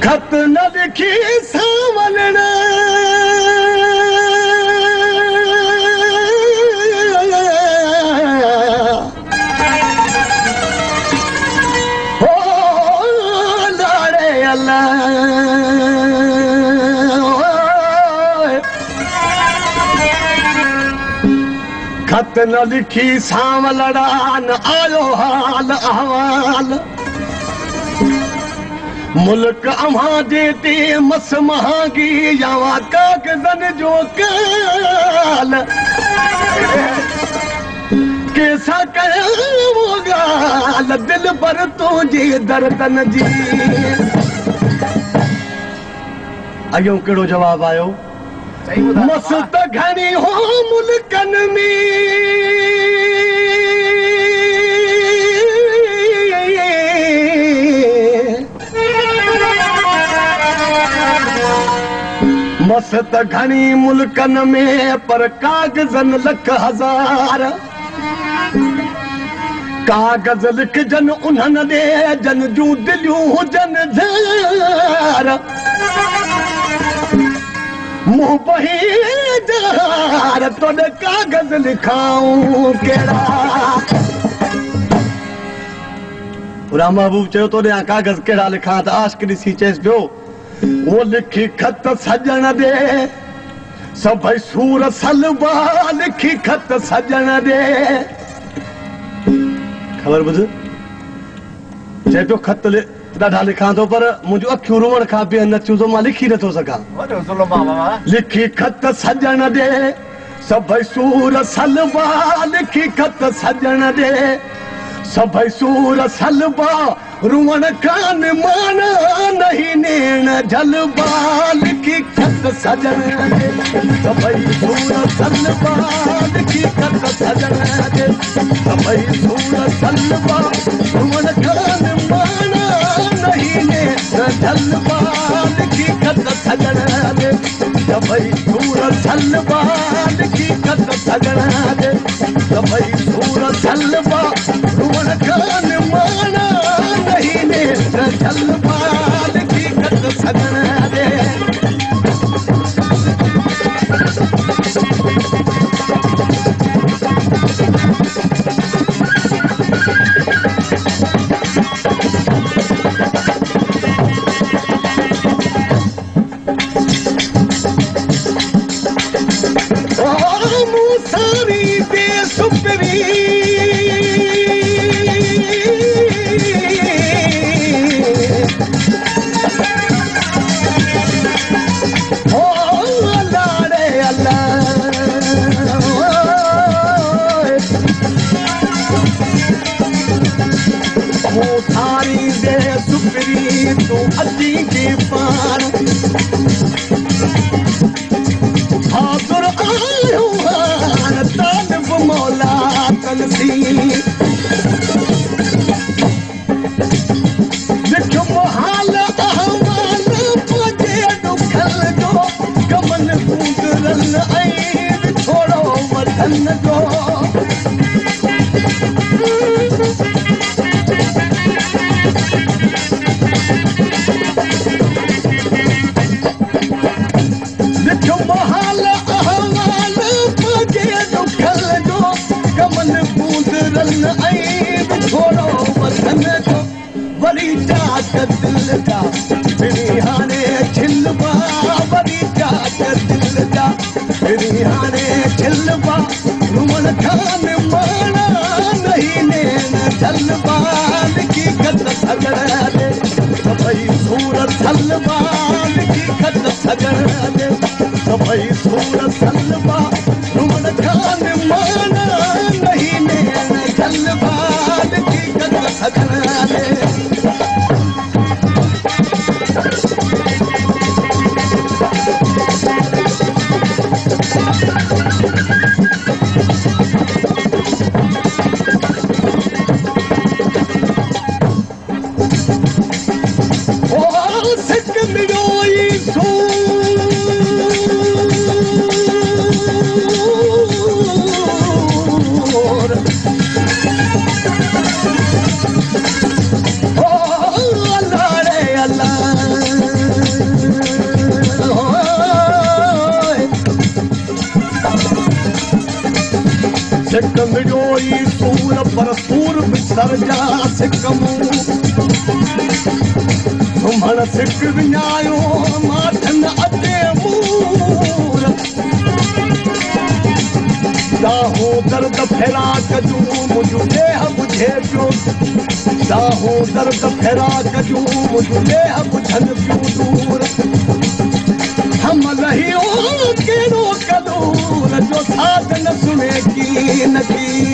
खत न लिखी सावलण हो लाड़े अल्लाह खत न लिखी सावलड़ा न आयो हाल अहवाल मुल्क अव्हां जे ते मस महांगी यावा कागज़न जो काल केसा कयो गाल दिल पर तुंहिंजे दर्दन जी अॻियों कहिड़ो जवाब आयो मस त घणी हो मुल्कन में मस त घणी मुल्कन में पर कागज़न लख हज़ार कागज़ लिखजन उन्हनि ॾे जन जूं दिलियूं हुजनि ज़ार मुंहुं बही जार तोॾे कागज़ लिखाऊं कहिड़ा राम महबूब चयो तोॾे कागज़ कहिड़ा लिखां त आशिक़ ॾिसी चएसि पियो वो लिखी खत सजण दे सभई सूर सलबा लिखी खत सजण दे ख़बर ॿुध चए पियो खत ॾाढा लिखां थो पर मुंहिंजूं अखियूं रुअण खां ॿियनि नथियूं थो मां लिखी नथो सघां लिखी खत सजण दे सभई सूर सलबा लिखी खत सजण दे सभई सूर सलबा रुअण कान माना नहीं नेण झलबा लिखी खत सजण दे सभई सूर सलबा लिखी खत सजण दे सभई सूर सलबा रुअण कान माना नहीं नेण झलबा लिखी खत सजण दे सभई सूर सलबा लिखी खत सजण दे सभई सूर सलबा रुअण कान माना नहीं नेण झलबा लिखी खत सजण दे मूसारी बेसुपरी हो लाड़े अल्लाह मूसारी बेसुपरी तूं अची के पार हाज़ुर आयो हान तालिब मौला तलसी लिखो मोहाल अहवाल पजे दुखल जो कमन गुज़रल ऐं थोड़ो वधन जो लिखो मोहाल अहवाल पजे दुखल जो कमन गुज़रल ऐं थोड़ो वधन जो वरी जात दिल जा फिरी हाणे छिलबा वरी जात दिल जा फिरी हाणे छिलबा रुअण कान माना नहीं नेण झलबा लिखी खत सजण दे सभई सूर सलबा लिखी खत सजण दे सभई सूर सलबा रुअण कान माना नहीं नेण झलबा लिखी खत सजण दे सिक मिडोई सूर पर सूर बिसर जा सिक मूं घुमण सिक विञायो माठन अते मूर दाहो दर्द फिराक जूं मुंहिंजो देह बुझे पियो दाहो दर्द फिराक जूं मुंहिंजो देह बुझनि पियो दूर हम लहियो कहिड़ो कदूर जो साथ न सुने की न की